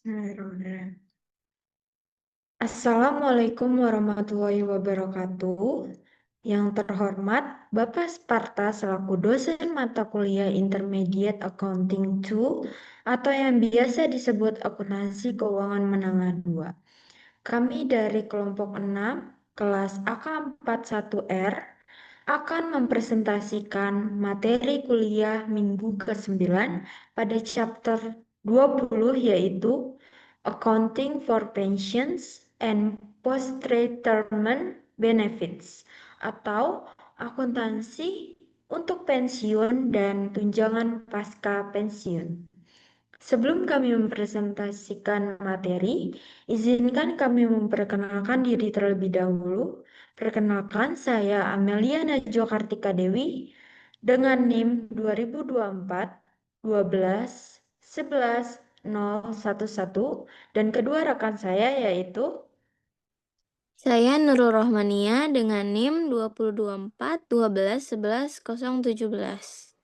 Bismillahirrahmanirrahim. Assalamualaikum warahmatullahi wabarakatuh. Yang terhormat Bapak Sparta selaku dosen mata kuliah Intermediate Accounting 2 atau yang biasa disebut akuntansi keuangan menengah 2. Kami dari kelompok 6 kelas AK41R akan mempresentasikan materi kuliah minggu ke-9 pada chapter 20 yaitu Accounting for Pensions and Post-Retirement Benefits atau akuntansi untuk pensiun dan tunjangan pasca pensiun. Sebelum kami mempresentasikan materi, izinkan kami memperkenalkan diri terlebih dahulu. Perkenalkan, saya Amelia Najwa Kartika Dewi dengan NIM 2024 12 11 011 dan kedua rekan saya yaitu Saya Nurul Rohmania dengan NIM 2024 12 11 017.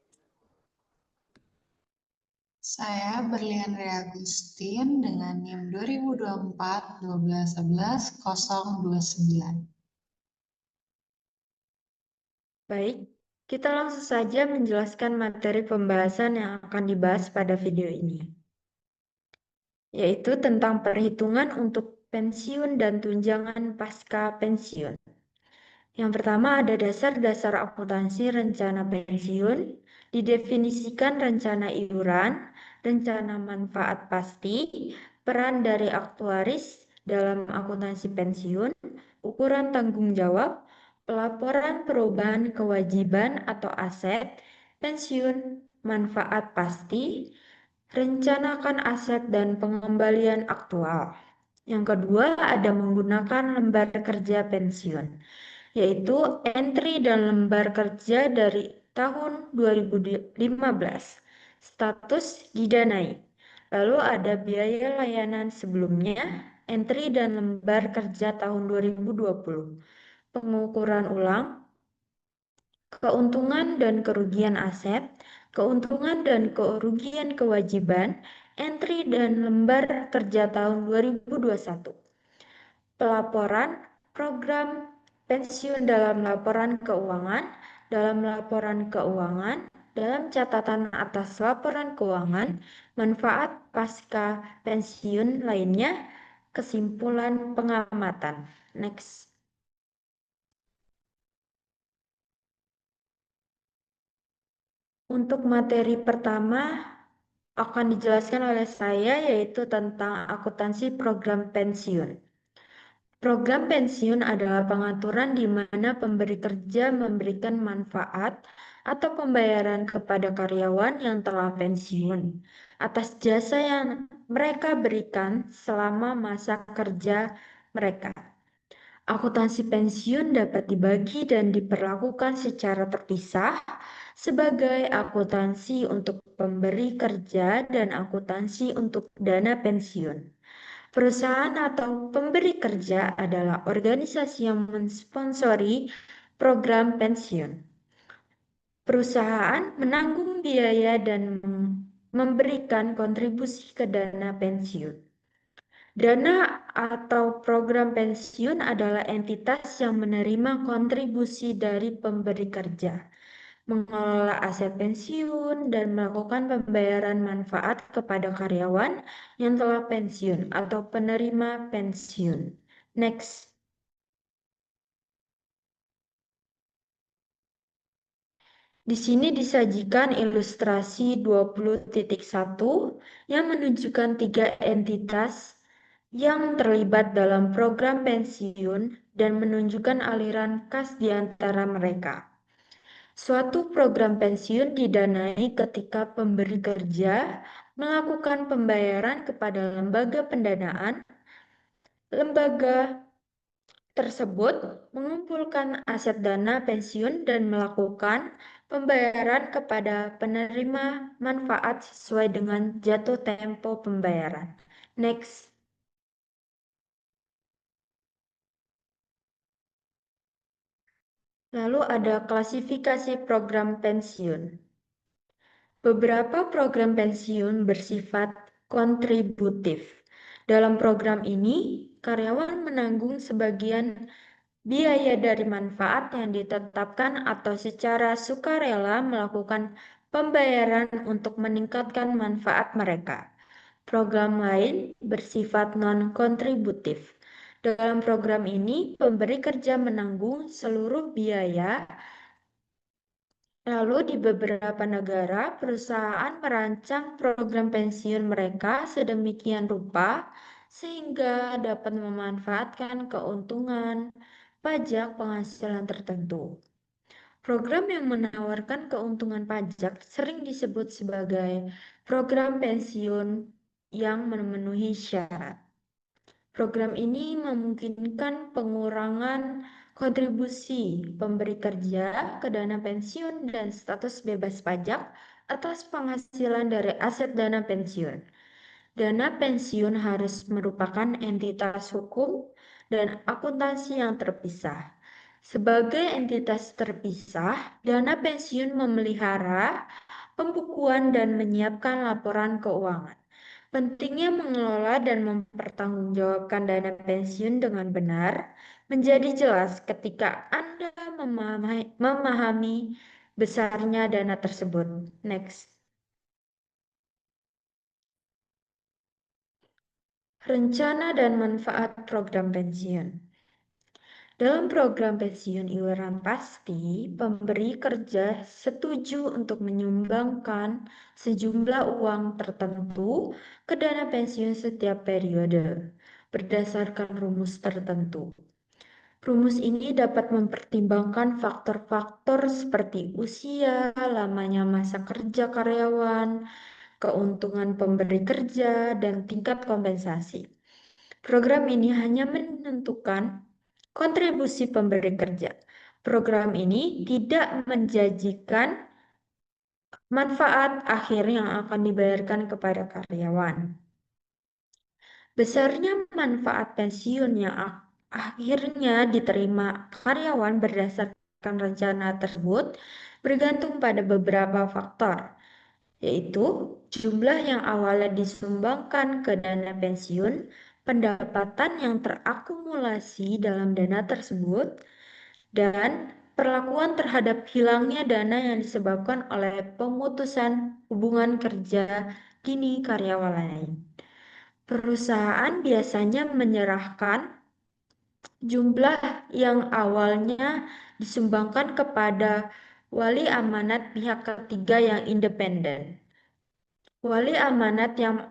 Saya Berlian Rea Agustin dengan NIM 2024 12 11 029. Baik, kita langsung saja menjelaskan materi pembahasan yang akan dibahas pada video ini, yaitu tentang perhitungan untuk pensiun dan tunjangan pasca pensiun. Yang pertama ada dasar-dasar akuntansi rencana pensiun, didefinisikan rencana iuran, rencana manfaat pasti, peran dari aktuaris dalam akuntansi pensiun, ukuran tanggung jawab, pelaporan perubahan kewajiban atau aset, pensiun, manfaat pasti, rencanakan aset dan pengembalian aktual. Yang kedua ada menggunakan lembar kerja pensiun, yaitu entry dan lembar kerja dari tahun 2015. Status didanai. Lalu ada biaya layanan sebelumnya, entry dan lembar kerja tahun 2020. Pengukuran ulang, keuntungan dan kerugian aset, keuntungan dan kerugian kewajiban, entry dan lembar kerja tahun 2021. Pelaporan program pensiun dalam laporan keuangan, dalam catatan atas laporan keuangan, manfaat pasca pensiun lainnya, kesimpulan pengamatan. Next. Untuk materi pertama akan dijelaskan oleh saya yaitu tentang akuntansi program pensiun. Program pensiun adalah pengaturan di mana pemberi kerja memberikan manfaat atau pembayaran kepada karyawan yang telah pensiun atas jasa yang mereka berikan selama masa kerja mereka. Akuntansi pensiun dapat dibagi dan diperlakukan secara terpisah sebagai akuntansi untuk pemberi kerja dan akuntansi untuk dana pensiun. Perusahaan atau pemberi kerja adalah organisasi yang mensponsori program pensiun. Perusahaan menanggung biaya dan memberikan kontribusi ke dana pensiun. Dana atau program pensiun adalah entitas yang menerima kontribusi dari pemberi kerja, mengelola aset pensiun, dan melakukan pembayaran manfaat kepada karyawan yang telah pensiun atau penerima pensiun. Next. Di sini disajikan ilustrasi 20.1 yang menunjukkan 3 entitas yang terlibat dalam program pensiun dan menunjukkan aliran kas di antara mereka. Suatu program pensiun didanai ketika pemberi kerja melakukan pembayaran kepada lembaga pendanaan. Lembaga tersebut mengumpulkan aset dana pensiun dan melakukan pembayaran kepada penerima manfaat sesuai dengan jatuh tempo pembayaran. Next. Lalu ada klasifikasi program pensiun. Beberapa program pensiun bersifat kontributif. Dalam program ini, karyawan menanggung sebagian biaya dari manfaat yang ditetapkan atau secara sukarela melakukan pembayaran untuk meningkatkan manfaat mereka. Program lain bersifat non-kontributif. Dalam program ini, pemberi kerja menanggung seluruh biaya. Lalu di beberapa negara, perusahaan merancang program pensiun mereka sedemikian rupa sehingga dapat memanfaatkan keuntungan pajak penghasilan tertentu. Program yang menawarkan keuntungan pajak sering disebut sebagai program pensiun yang memenuhi syarat. Program ini memungkinkan pengurangan kontribusi pemberi kerja ke dana pensiun dan status bebas pajak atas penghasilan dari aset dana pensiun. Dana pensiun harus merupakan entitas hukum dan akuntansi yang terpisah. Sebagai entitas terpisah, dana pensiun memelihara pembukuan dan menyiapkan laporan keuangan. Pentingnya mengelola dan mempertanggungjawabkan dana pensiun dengan benar menjadi jelas ketika Anda memahami besarnya dana tersebut. Next. Rencana dan manfaat program pensiun. Dalam program pensiun iuran pasti, pemberi kerja setuju untuk menyumbangkan sejumlah uang tertentu ke dana pensiun setiap periode berdasarkan rumus tertentu. Rumus ini dapat mempertimbangkan faktor-faktor seperti usia, lamanya masa kerja karyawan, keuntungan pemberi kerja, dan tingkat kompensasi. Program ini hanya menentukan kontribusi pemberi kerja. Program ini tidak menjanjikan manfaat akhir yang akan dibayarkan kepada karyawan. Besarnya manfaat pensiun yang akhirnya diterima karyawan berdasarkan rencana tersebut bergantung pada beberapa faktor, yaitu jumlah yang awalnya disumbangkan ke dana pensiun, pendapatan yang terakumulasi dalam dana tersebut, dan perlakuan terhadap hilangnya dana yang disebabkan oleh pemutusan hubungan kerja dini karyawan lain. Perusahaan biasanya menyerahkan jumlah yang awalnya disumbangkan kepada wali amanat pihak ketiga yang independen. Wali amanat yang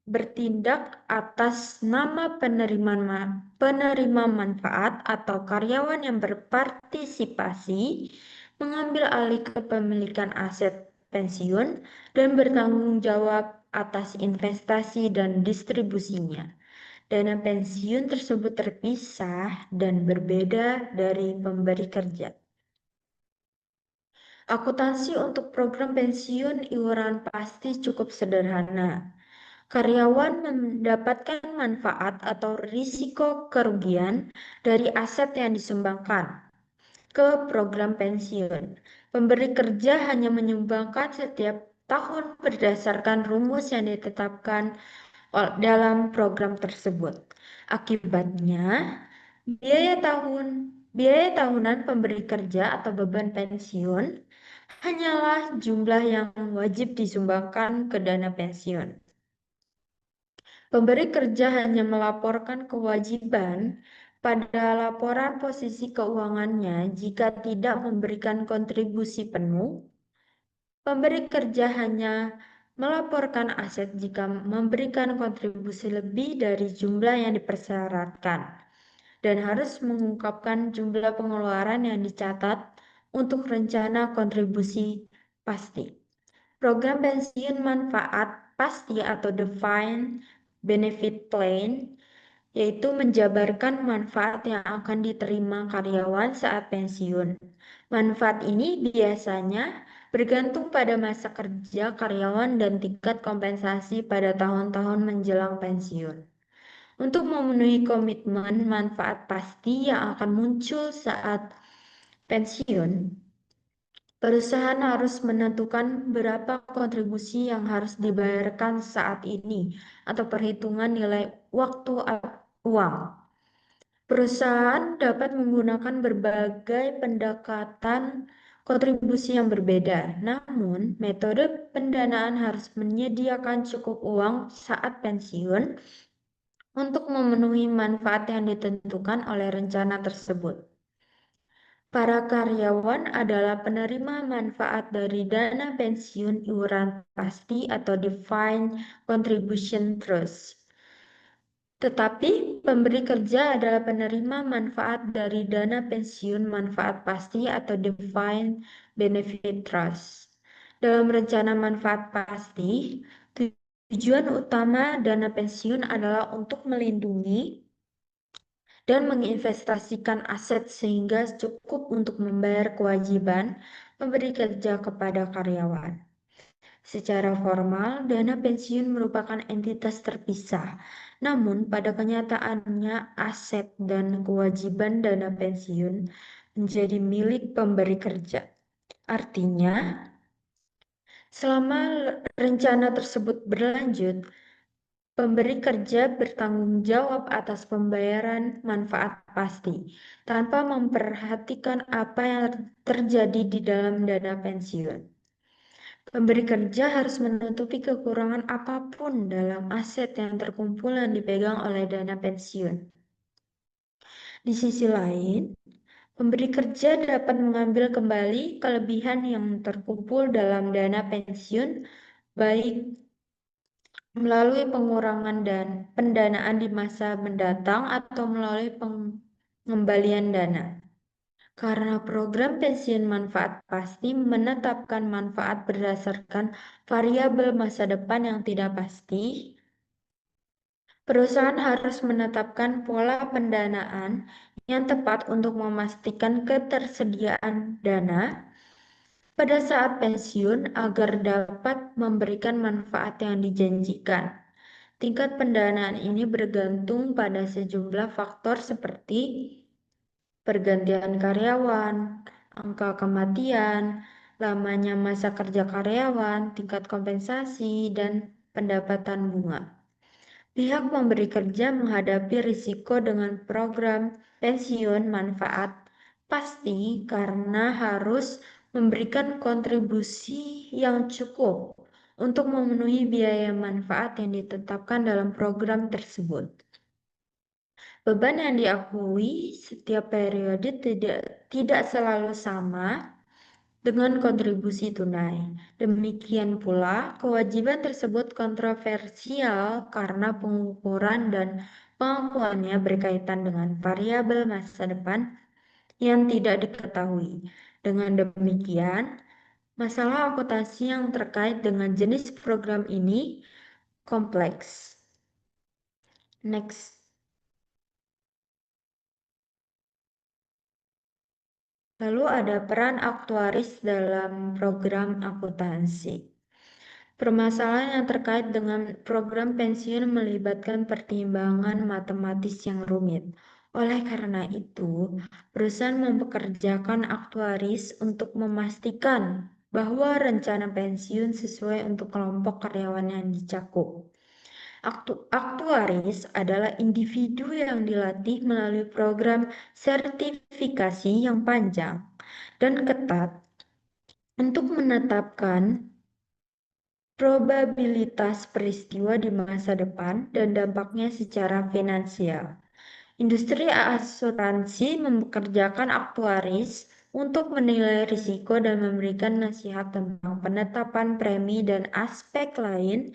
bertindak atas nama penerima manfaat atau karyawan yang berpartisipasi mengambil alih kepemilikan aset pensiun dan bertanggung jawab atas investasi dan distribusinya. Dana pensiun tersebut terpisah dan berbeda dari pemberi kerja. Akuntansi untuk program pensiun iuran pasti cukup sederhana. Karyawan mendapatkan manfaat atau risiko kerugian dari aset yang disumbangkan ke program pensiun. Pemberi kerja hanya menyumbangkan setiap tahun berdasarkan rumus yang ditetapkan dalam program tersebut. Akibatnya, biaya tahunan pemberi kerja atau beban pensiun hanyalah jumlah yang wajib disumbangkan ke dana pensiun. Pemberi kerja hanya melaporkan kewajiban pada laporan posisi keuangannya jika tidak memberikan kontribusi penuh. Pemberi kerja hanya melaporkan aset jika memberikan kontribusi lebih dari jumlah yang dipersyaratkan dan harus mengungkapkan jumlah pengeluaran yang dicatat untuk rencana kontribusi pasti. Program pensiun manfaat pasti atau defined benefit plan yaitu menjabarkan manfaat yang akan diterima karyawan saat pensiun. Manfaat ini biasanya bergantung pada masa kerja karyawan dan tingkat kompensasi pada tahun-tahun menjelang pensiun. Untuk memenuhi komitmen manfaat pasti yang akan muncul saat pensiun, perusahaan harus menentukan berapa kontribusi yang harus dibayarkan saat ini atau perhitungan nilai waktu uang. Perusahaan dapat menggunakan berbagai pendekatan kontribusi yang berbeda, namun metode pendanaan harus menyediakan cukup uang saat pensiun untuk memenuhi manfaat yang ditentukan oleh rencana tersebut. Para karyawan adalah penerima manfaat dari dana pensiun iuran pasti atau defined contribution trust. Tetapi pemberi kerja adalah penerima manfaat dari dana pensiun manfaat pasti atau defined benefit trust. Dalam rencana manfaat pasti, tujuan utama dana pensiun adalah untuk melindungi dan menginvestasikan aset sehingga cukup untuk membayar kewajiban pemberi kerja kepada karyawan. Secara formal, dana pensiun merupakan entitas terpisah, namun pada kenyataannya aset dan kewajiban dana pensiun menjadi milik pemberi kerja. Artinya, selama rencana tersebut berlanjut, pemberi kerja bertanggung jawab atas pembayaran manfaat pasti, tanpa memperhatikan apa yang terjadi di dalam dana pensiun. Pemberi kerja harus menutupi kekurangan apapun dalam aset yang terkumpul yang dipegang oleh dana pensiun. Di sisi lain, pemberi kerja dapat mengambil kembali kelebihan yang terkumpul dalam dana pensiun, baik melalui pengurangan dan pendanaan di masa mendatang atau melalui pengembalian dana. Karena program pensiun manfaat pasti menetapkan manfaat berdasarkan variabel masa depan yang tidak pasti, perusahaan harus menetapkan pola pendanaan yang tepat untuk memastikan ketersediaan dana pada saat pensiun agar dapat memberikan manfaat yang dijanjikan. Tingkat pendanaan ini bergantung pada sejumlah faktor seperti pergantian karyawan, angka kematian, lamanya masa kerja karyawan, tingkat kompensasi, dan pendapatan bunga. Pihak pemberi kerja menghadapi risiko dengan program pensiun manfaat pasti karena harus memberikan kontribusi yang cukup untuk memenuhi biaya manfaat yang ditetapkan dalam program tersebut. Beban yang diakui setiap periode tidak selalu sama dengan kontribusi tunai. Demikian pula, kewajiban tersebut kontroversial karena pengukuran dan pengakuannya berkaitan dengan variabel masa depan yang tidak diketahui. Dengan demikian, masalah akuntansi yang terkait dengan jenis program ini kompleks. Next. Lalu ada peran aktuaris dalam program akuntansi. Permasalahan yang terkait dengan program pensiun melibatkan pertimbangan matematis yang rumit. Oleh karena itu, perusahaan mempekerjakan aktuaris untuk memastikan bahwa rencana pensiun sesuai untuk kelompok karyawan yang dicakup. Aktuaris adalah individu yang dilatih melalui program sertifikasi yang panjang dan ketat untuk menetapkan probabilitas peristiwa di masa depan dan dampaknya secara finansial. Industri asuransi mempekerjakan aktuaris untuk menilai risiko dan memberikan nasihat tentang penetapan premi dan aspek lain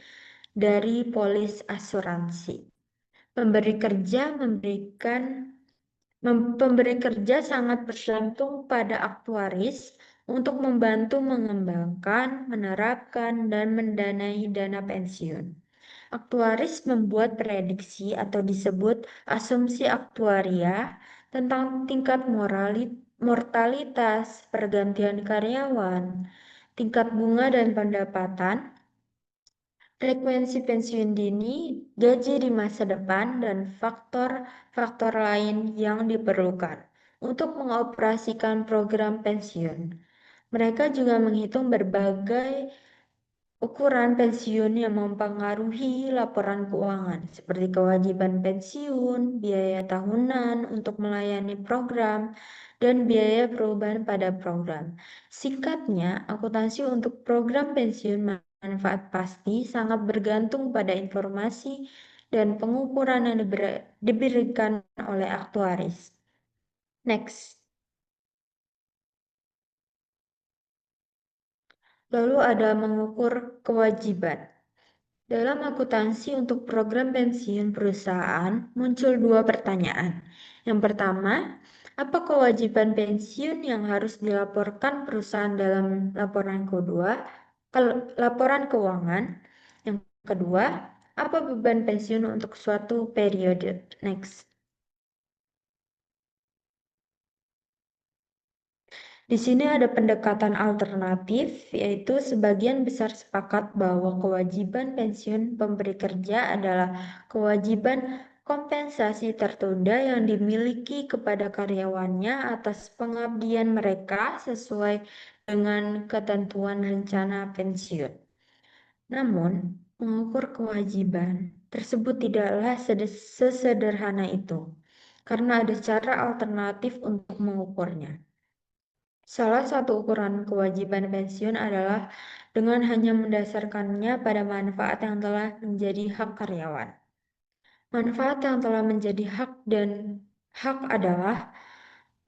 dari polis asuransi. Pemberi kerja sangat bergantung pada aktuaris untuk membantu mengembangkan, menerapkan, dan mendanai dana pensiun. Aktuaris membuat prediksi atau disebut asumsi aktuaria tentang tingkat mortalitas, pergantian karyawan, tingkat bunga dan pendapatan, frekuensi pensiun dini, gaji di masa depan, dan faktor-faktor lain yang diperlukan untuk mengoperasikan program pensiun. Mereka juga menghitung berbagai ukuran pensiun yang mempengaruhi laporan keuangan, seperti kewajiban pensiun, biaya tahunan untuk melayani program, dan biaya perubahan pada program. Singkatnya, akuntansi untuk program pensiun manfaat pasti sangat bergantung pada informasi dan pengukuran yang diberikan oleh aktuaris. Next. Lalu ada mengukur kewajiban. Dalam akuntansi untuk program pensiun perusahaan muncul dua pertanyaan. Yang pertama, apa kewajiban pensiun yang harus dilaporkan perusahaan dalam laporan keuangan? Yang kedua, apa beban pensiun untuk suatu periode? Next. Di sini ada pendekatan alternatif, yaitu sebagian besar sepakat bahwa kewajiban pensiun pemberi kerja adalah kewajiban kompensasi tertunda yang dimiliki kepada karyawannya atas pengabdian mereka sesuai dengan ketentuan rencana pensiun. Namun, mengukur kewajiban tersebut tidaklah sesederhana itu, karena ada cara alternatif untuk mengukurnya. Salah satu ukuran kewajiban pensiun adalah dengan hanya mendasarkannya pada manfaat yang telah menjadi hak karyawan. Manfaat yang telah menjadi hak adalah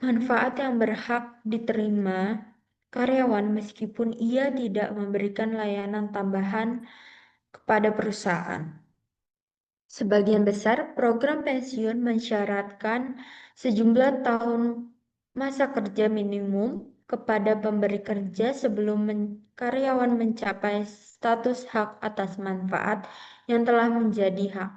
manfaat yang berhak diterima karyawan meskipun ia tidak memberikan layanan tambahan kepada perusahaan. Sebagian besar program pensiun mensyaratkan sejumlah tahun masa kerja minimum kepada pemberi kerja sebelum karyawan mencapai status hak atas manfaat yang telah menjadi hak.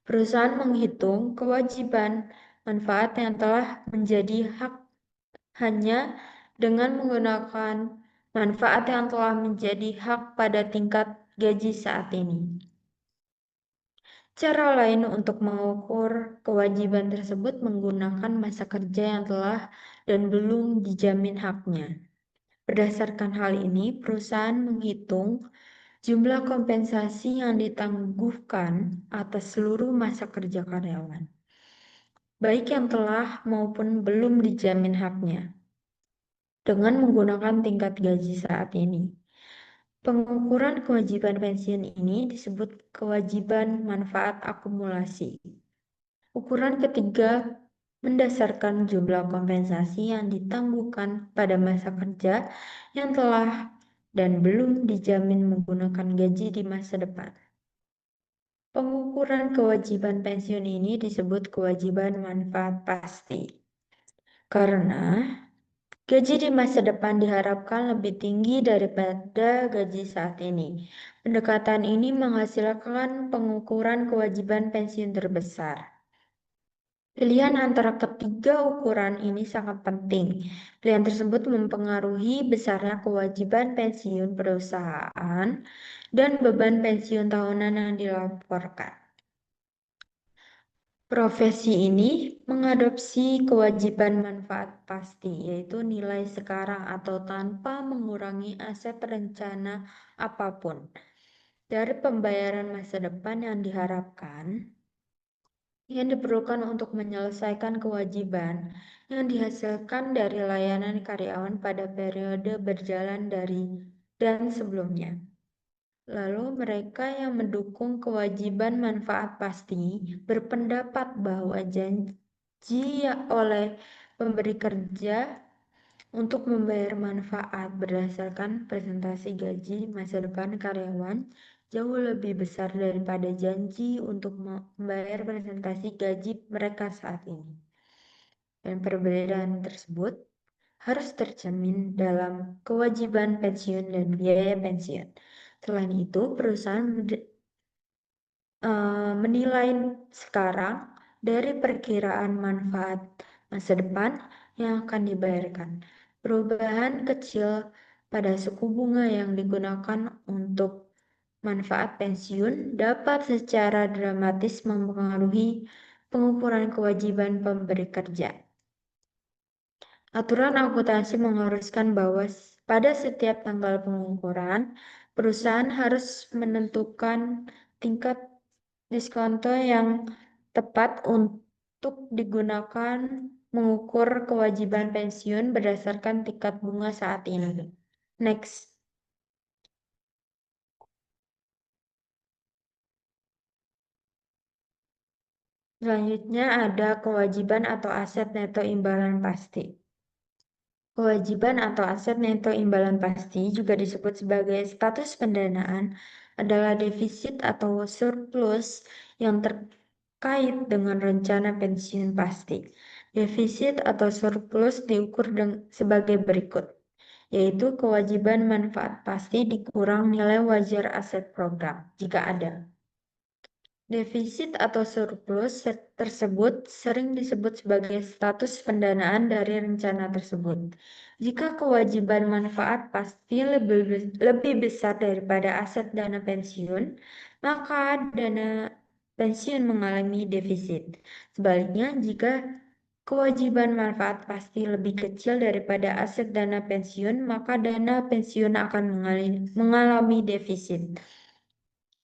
Perusahaan menghitung kewajiban manfaat yang telah menjadi hak hanya dengan menggunakan manfaat yang telah menjadi hak pada tingkat gaji saat ini. Cara lain untuk mengukur kewajiban tersebut menggunakan masa kerja yang telah dan belum dijamin haknya. Berdasarkan hal ini, perusahaan menghitung jumlah kompensasi yang ditangguhkan atas seluruh masa kerja karyawan, baik yang telah maupun belum dijamin haknya, dengan menggunakan tingkat gaji saat ini. Pengukuran kewajiban pensiun ini disebut kewajiban manfaat akumulasi. Ukuran ketiga mendasarkan jumlah kompensasi yang ditangguhkan pada masa kerja yang telah dan belum dijamin menggunakan gaji di masa depan. Pengukuran kewajiban pensiun ini disebut kewajiban manfaat pasti. Karena gaji di masa depan diharapkan lebih tinggi daripada gaji saat ini. Pendekatan ini menghasilkan pengukuran kewajiban pensiun terbesar. Pilihan antara ketiga ukuran ini sangat penting. Pilihan tersebut mempengaruhi besarnya kewajiban pensiun perusahaan dan beban pensiun tahunan yang dilaporkan. Profesi ini mengadopsi kewajiban manfaat pasti, yaitu nilai sekarang atau tanpa mengurangi aset rencana apapun dari pembayaran masa depan yang diharapkan yang diperlukan untuk menyelesaikan kewajiban yang dihasilkan dari layanan karyawan pada periode berjalan dari dan sebelumnya. Lalu mereka yang mendukung kewajiban manfaat pasti berpendapat bahwa janji oleh pemberi kerja untuk membayar manfaat berdasarkan presentasi gaji masa depan karyawan jauh lebih besar daripada janji untuk membayar presentasi gaji mereka saat ini. Dan perbedaan tersebut harus tercermin dalam kewajiban pensiun dan biaya pensiun. Selain itu, perusahaan menilai sekarang dari perkiraan manfaat masa depan yang akan dibayarkan. Perubahan kecil pada suku bunga yang digunakan untuk manfaat pensiun dapat secara dramatis mempengaruhi pengukuran kewajiban pemberi kerja. Aturan akuntansi mengharuskan bahwa Pada setiap tanggal pengukuran, perusahaan harus menentukan tingkat diskonto yang tepat untuk digunakan mengukur kewajiban pensiun berdasarkan tingkat bunga saat ini. Next. Selanjutnya ada kewajiban atau aset neto imbalan pasti. Kewajiban atau aset neto imbalan pasti juga disebut sebagai status pendanaan adalah defisit atau surplus yang terkait dengan rencana pensiun pasti. Defisit atau surplus diukur sebagai berikut, yaitu kewajiban manfaat pasti dikurang nilai wajar aset program, jika ada. Defisit atau surplus tersebut sering disebut sebagai status pendanaan dari rencana tersebut. Jika kewajiban manfaat pasti lebih besar daripada aset dana pensiun, maka dana pensiun mengalami defisit. Sebaliknya, jika kewajiban manfaat pasti lebih kecil daripada aset dana pensiun, maka dana pensiun akan mengalami defisit.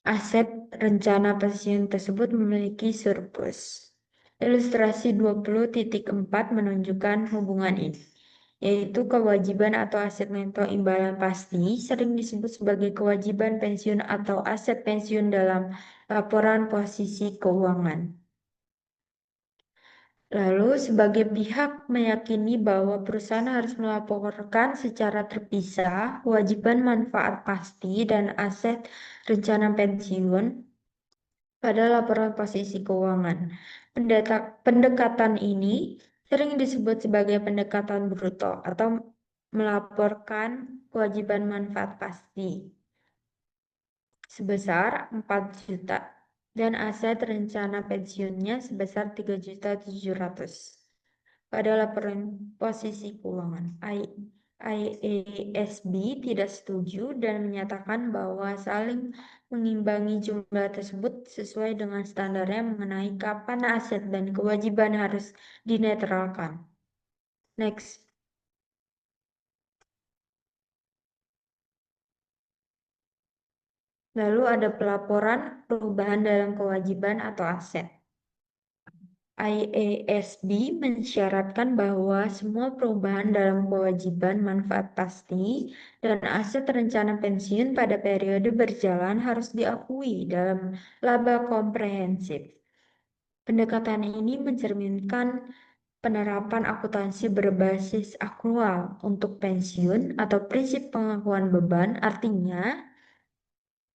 Aset rencana pensiun tersebut memiliki surplus. Ilustrasi 20.4 menunjukkan hubungan ini, yaitu kewajiban atau aset neto imbalan pasti sering disebut sebagai kewajiban pensiun atau aset pensiun dalam laporan posisi keuangan. Lalu, sebagai pihak meyakini bahwa perusahaan harus melaporkan secara terpisah kewajiban manfaat pasti dan aset rencana pensiun pada laporan posisi keuangan. Pendekatan ini sering disebut sebagai pendekatan bruto atau melaporkan kewajiban manfaat pasti sebesar 4 juta dan aset rencana pensiunnya sebesar 3.700.000 pada laporan posisi keuangan. IASB tidak setuju dan menyatakan bahwa saling mengimbangi jumlah tersebut sesuai dengan standarnya mengenai kapan aset dan kewajiban harus dinetralkan. Next. Lalu ada pelaporan perubahan dalam kewajiban atau aset. IASB mensyaratkan bahwa semua perubahan dalam kewajiban manfaat pasti dan aset rencana pensiun pada periode berjalan harus diakui dalam laba komprehensif. Pendekatan ini mencerminkan penerapan akuntansi berbasis akrual untuk pensiun atau prinsip pengakuan beban, artinya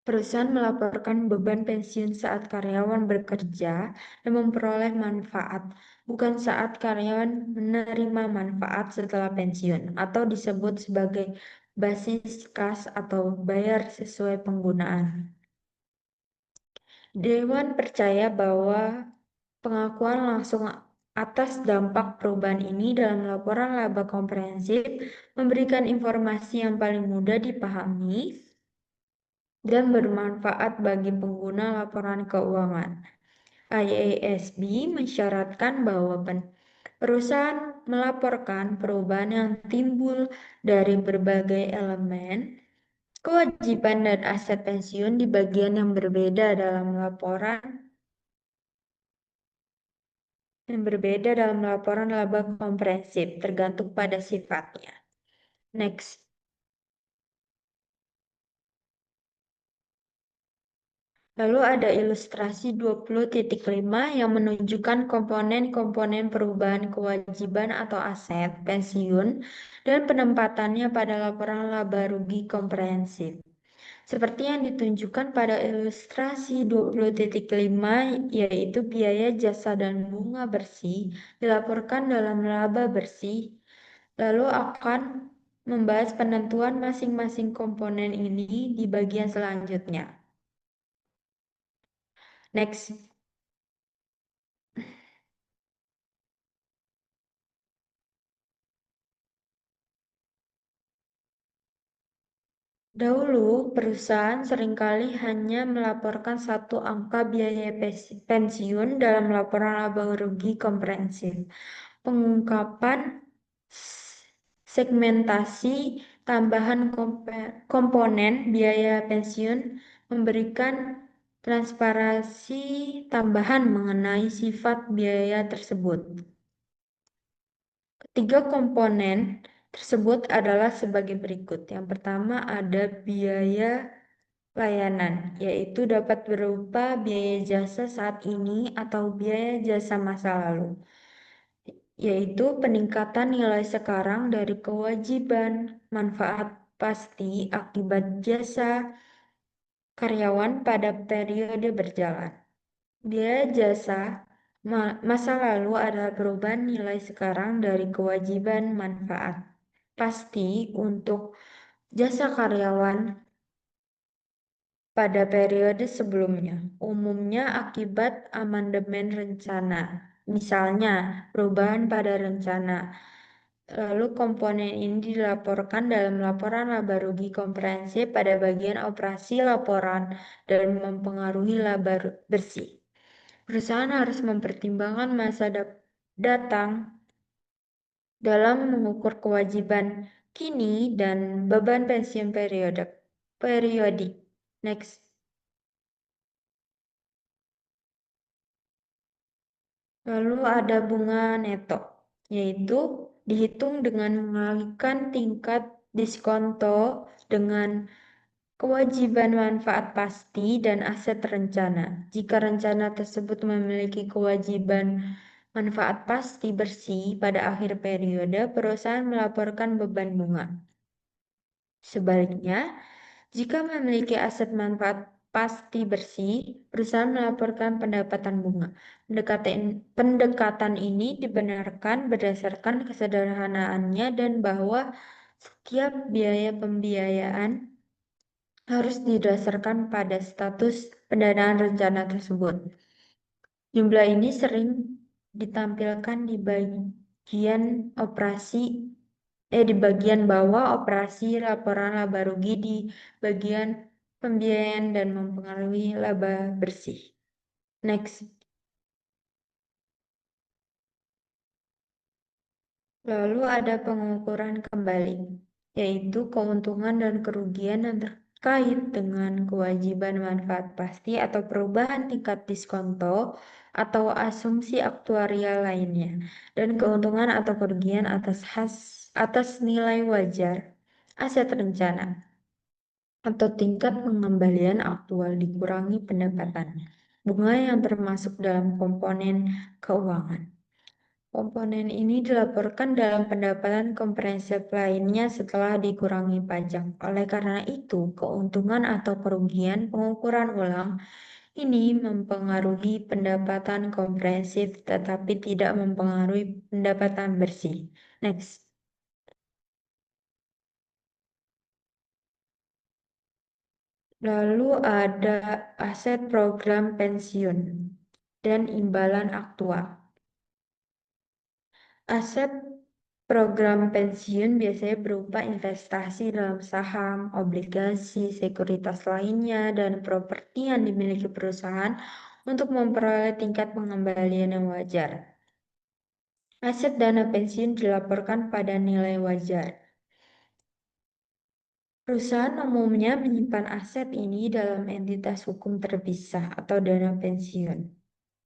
perusahaan melaporkan beban pensiun saat karyawan bekerja dan memperoleh manfaat, bukan saat karyawan menerima manfaat setelah pensiun, atau disebut sebagai basis kas atau bayar sesuai penggunaan. Dewan percaya bahwa pengakuan langsung atas dampak perubahan ini dalam laporan laba komprehensif memberikan informasi yang paling mudah dipahami dan bermanfaat bagi pengguna laporan keuangan. IASB mensyaratkan bahwa perusahaan melaporkan perubahan yang timbul dari berbagai elemen kewajiban dan aset pensiun di bagian yang berbeda dalam laporan laba komprehensif tergantung pada sifatnya. Next. Lalu ada ilustrasi 20.5 yang menunjukkan komponen-komponen perubahan kewajiban atau aset pensiun dan penempatannya pada laporan laba rugi komprehensif. Seperti yang ditunjukkan pada ilustrasi 20.5, yaitu biaya jasa dan bunga bersih dilaporkan dalam laba bersih. Lalu akan membahas penentuan masing-masing komponen ini di bagian selanjutnya. Next. Dahulu, perusahaan seringkali hanya melaporkan satu angka biaya pensiun dalam laporan laba rugi komprehensif. Pengungkapan segmentasi tambahan komponen biaya pensiun memberikan transparansi tambahan mengenai sifat biaya tersebut. Ketiga komponen tersebut adalah sebagai berikut. Yang pertama ada biaya layanan, yaitu dapat berupa biaya jasa saat ini atau biaya jasa masa lalu, yaitu peningkatan nilai sekarang dari kewajiban manfaat pasti akibat jasa karyawan pada periode berjalan. Biaya jasa masa lalu adalah perubahan nilai sekarang dari kewajiban manfaat pasti untuk jasa karyawan pada periode sebelumnya, umumnya akibat amandemen rencana, misalnya perubahan pada rencana. Lalu komponen ini dilaporkan dalam laporan laba rugi komprehensif pada bagian operasi laporan dan mempengaruhi laba bersih. Perusahaan harus mempertimbangkan masa datang dalam mengukur kewajiban kini dan beban pensiun periodik. Next. Lalu ada bunga neto, yaitu dihitung dengan mengalihkan tingkat diskonto dengan kewajiban manfaat pasti dan aset rencana. Jika rencana tersebut memiliki kewajiban manfaat pasti bersih pada akhir periode, perusahaan melaporkan beban bunga. Sebaliknya, jika memiliki aset manfaat pasti bersih, perusahaan melaporkan pendapatan bunga. Pendekatan ini dibenarkan berdasarkan kesederhanaannya dan bahwa setiap biaya pembiayaan harus didasarkan pada status pendanaan rencana tersebut. Jumlah ini sering ditampilkan di bagian bawah operasi laporan laba rugi di bagian pembiayaan dan mempengaruhi laba bersih. Next. Lalu ada pengukuran kembali, yaitu keuntungan dan kerugian yang terkait dengan kewajiban manfaat pasti atau perubahan tingkat diskonto atau asumsi aktuarial lainnya, dan keuntungan atau kerugian atas nilai wajar aset rencana atau tingkat pengembalian aktual dikurangi pendapatan bunga yang termasuk dalam komponen keuangan. Komponen ini dilaporkan dalam pendapatan komprehensif lainnya setelah dikurangi pajak. Oleh karena itu, keuntungan atau kerugian pengukuran ulang ini mempengaruhi pendapatan komprehensif tetapi tidak mempengaruhi pendapatan bersih. Next. Lalu ada aset program pensiun dan imbalan aktual. Aset program pensiun biasanya berupa investasi dalam saham, obligasi, sekuritas lainnya, dan properti yang dimiliki perusahaan untuk memperoleh tingkat pengembalian yang wajar. Aset dana pensiun dilaporkan pada nilai wajar. Perusahaan umumnya menyimpan aset ini dalam entitas hukum terpisah atau dana pensiun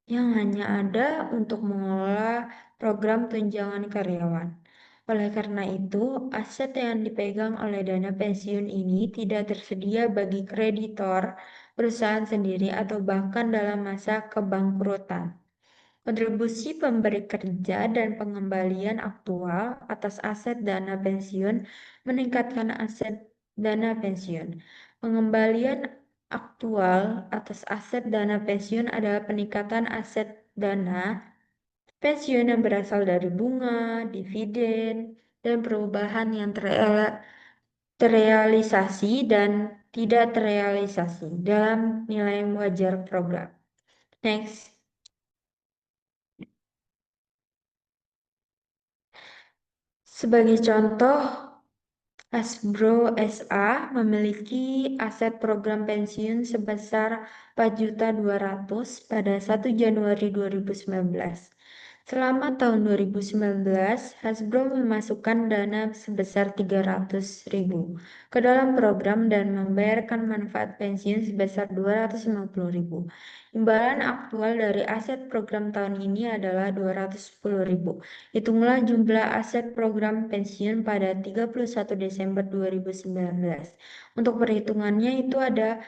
yang hanya ada untuk mengelola program tunjangan karyawan. Oleh karena itu, aset yang dipegang oleh dana pensiun ini tidak tersedia bagi kreditor, perusahaan sendiri, atau bahkan dalam masa kebangkrutan. Kontribusi pemberi kerja dan pengembalian aktual atas aset dana pensiun meningkatkan aset dana pensiun. Pengembalian aktual atas aset dana pensiun adalah peningkatan aset dana pensiun yang berasal dari bunga, dividen, dan perubahan yang terrealisasi dan tidak terrealisasi dalam nilai wajar program. Next. Sebagai contoh, Hasbro SA memiliki aset program pensiun sebesar 4.200.000 pada 1 Januari 2019. Selama tahun 2019, Hasbro memasukkan dana sebesar 300.000 ke dalam program dan membayarkan manfaat pensiun sebesar 250.000. Imbalan aktual dari aset program tahun ini adalah 210.000. Hitunglah jumlah aset program pensiun pada 31 Desember 2019. Untuk perhitungannya itu ada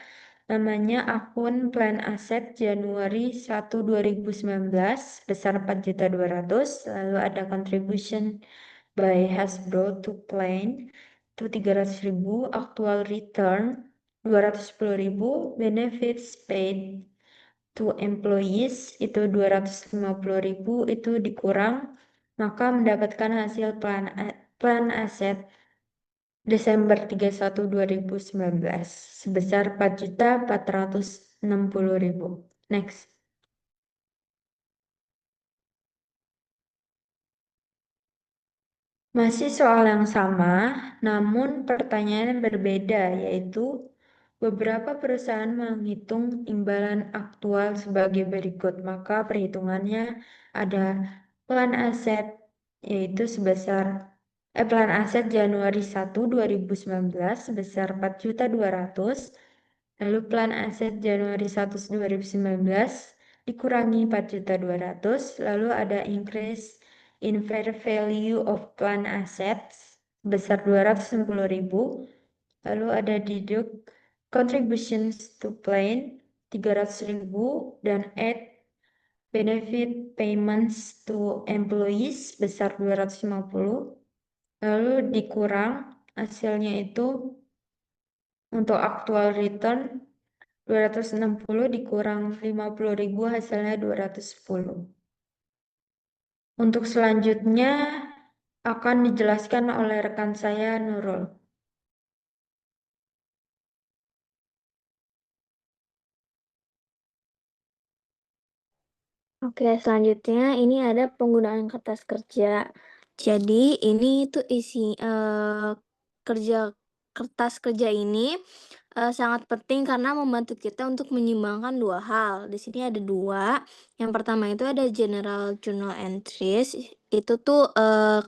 namanya akun plan aset Januari 1 2019 sebesar 4.200.000, lalu ada contribution by Hasbro to plan itu 300.000, actual return 210.000, benefits paid to employees itu 250.000, itu dikurang maka mendapatkan hasil plan aset Desember 31 2019 sebesar 4.460.000. Next. Masih soal yang sama, namun pertanyaan berbeda, yaitu beberapa perusahaan menghitung imbalan aktual sebagai berikut. Maka perhitungannya ada plan aset, yaitu plan aset Januari 1 2019 sebesar 4.200.000, lalu plan aset Januari 1 2019 dikurangi 4.200.000, lalu ada increase in fair value of plan assets sebesar 260.000, lalu ada deduct contributions to plan 300.000 dan add benefit payments to employees sebesar 250, lalu dikurang hasilnya itu untuk actual return 260 dikurang 50.000 hasilnya 210. Untuk selanjutnya akan dijelaskan oleh rekan saya Nurul. Oke, selanjutnya ini ada penggunaan kertas kerja. Jadi ini tuh isi kertas kerja ini sangat penting karena membantu kita untuk menyeimbangkan dua hal. Di sini ada dua. Yang pertama itu ada general journal entries. Itu tuh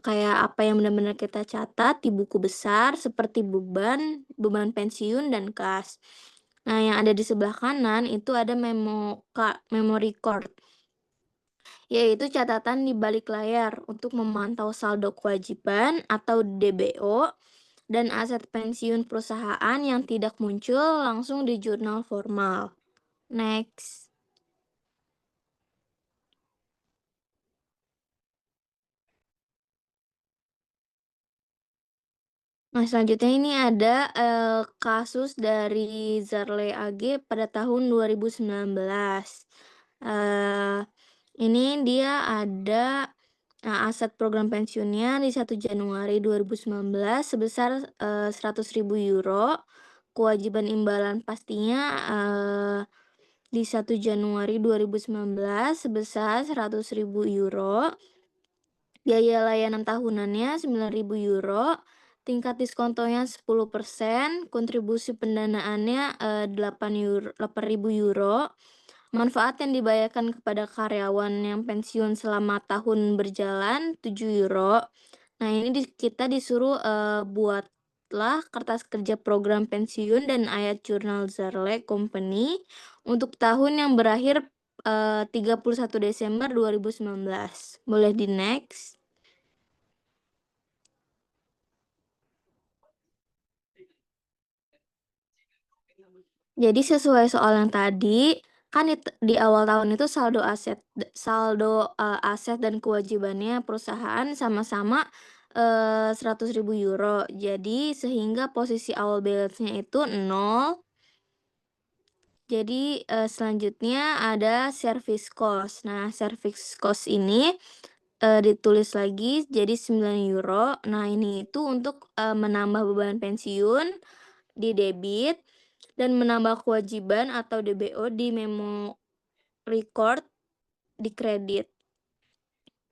kayak apa yang benar-benar kita catat di buku besar seperti beban pensiun dan kas. Nah, yang ada di sebelah kanan itu ada memo record, yaitu catatan di balik layar untuk memantau saldo kewajiban atau DBO dan aset pensiun perusahaan yang tidak muncul langsung di jurnal formal. Next. Nah, selanjutnya ini ada kasus dari Zarle AG pada tahun 2019. Ini dia ada aset program pensiunnya di 1 Januari 2019 sebesar 100.000 euro. Kewajiban imbalan pastinya di 1 Januari 2019 sebesar 100.000 euro. Biaya layanan tahunannya 9.000 euro. Tingkat diskontonya 10%, kontribusi pendanaannya 8.000 euro. Manfaat yang dibayarkan kepada karyawan yang pensiun selama tahun berjalan 7 euro. Nah, ini kita disuruh buatlah kertas kerja program pensiun dan ayat jurnal Zarle Company untuk tahun yang berakhir 31 Desember 2019. Boleh di next. Jadi sesuai soal yang tadi, kan di awal tahun itu saldo aset dan kewajibannya perusahaan sama-sama 100.000 euro. Jadi sehingga posisi awal balance-nya itu 0. Jadi selanjutnya ada service cost. Nah, service cost ini ditulis lagi jadi 9 euro. Nah, ini itu untuk menambah beban pensiun di debit dan menambah kewajiban atau DBO di memo record di kredit.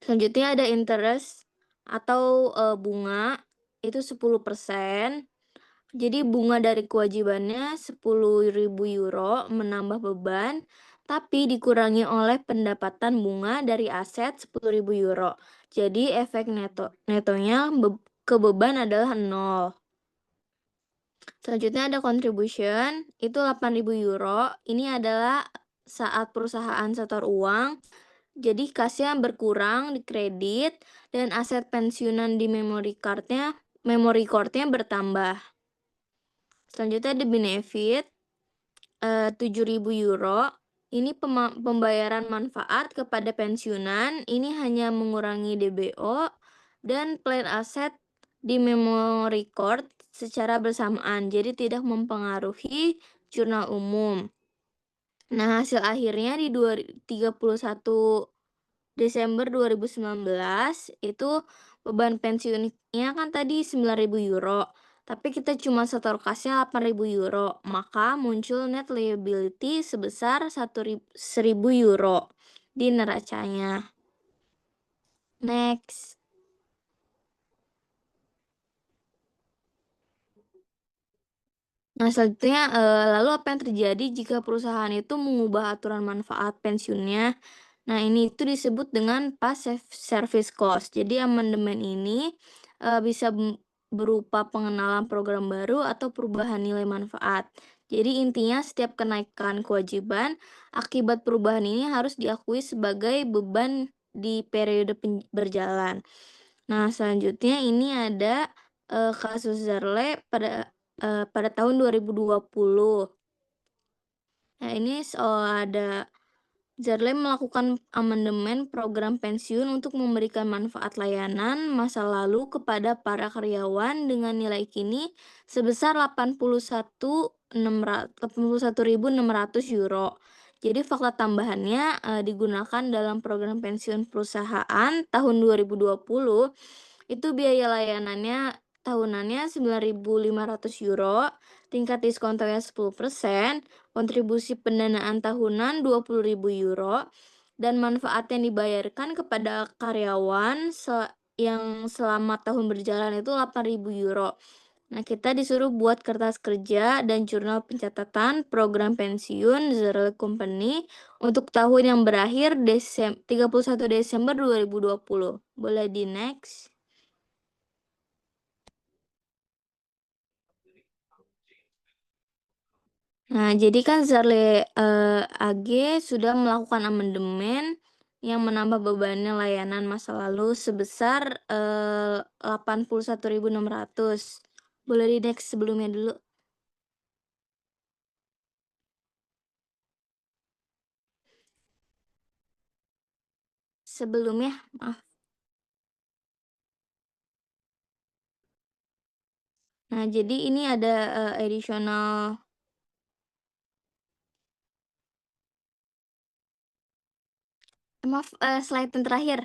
Selanjutnya ada interest atau bunga itu 10%. Jadi bunga dari kewajibannya 10.000 euro menambah beban, tapi dikurangi oleh pendapatan bunga dari aset 10.000 euro. Jadi efek netonya ke beban adalah 0. Selanjutnya ada contribution, itu 8.000 euro. Ini adalah saat perusahaan setor uang, jadi kasnya berkurang di kredit, dan aset pensiunan di memory cardnya bertambah. Selanjutnya ada benefit, 7.000 euro. Ini pembayaran manfaat kepada pensiunan, ini hanya mengurangi DBO dan plan aset di memory card secara bersamaan, jadi tidak mempengaruhi jurnal umum. Nah, hasil akhirnya di 31 Desember 2019 itu beban pensiunnya kan tadi 9.000 euro, tapi kita cuma setor kasnya 8.000 euro, maka muncul net liability sebesar 1.000 euro di neracanya. Next. Nah, selanjutnya lalu apa yang terjadi jika perusahaan itu mengubah aturan manfaat pensiunnya? Nah, ini itu disebut dengan past service cost. Jadi amandemen ini bisa berupa pengenalan program baru atau perubahan nilai manfaat. Jadi intinya setiap kenaikan kewajiban akibat perubahan ini harus diakui sebagai beban di periode berjalan. Nah, selanjutnya ini ada kasus Zarle pada tahun 2020. Nah, ini ada Zarle melakukan amandemen program pensiun untuk memberikan manfaat layanan masa lalu kepada para karyawan dengan nilai kini sebesar 81.600 euro. Jadi fakta tambahannya digunakan dalam program pensiun perusahaan tahun 2020 itu biaya layanannya tahunannya 9.500 euro, tingkat diskontonya 10%, kontribusi pendanaan tahunan 20.000 euro, dan manfaat yang dibayarkan kepada karyawan yang selama tahun berjalan itu 8.000 euro. Nah, kita disuruh buat kertas kerja dan jurnal pencatatan program pensiun Zarle Company untuk tahun yang berakhir 31 Desember 2020. Boleh di next. Nah, jadi kan Zarle AG sudah melakukan amandemen yang menambah bebannya layanan masa lalu sebesar 81.600. Boleh di next sebelumnya dulu. Sebelumnya, maaf. Nah, jadi ini ada additional maaf, slide yang terakhir.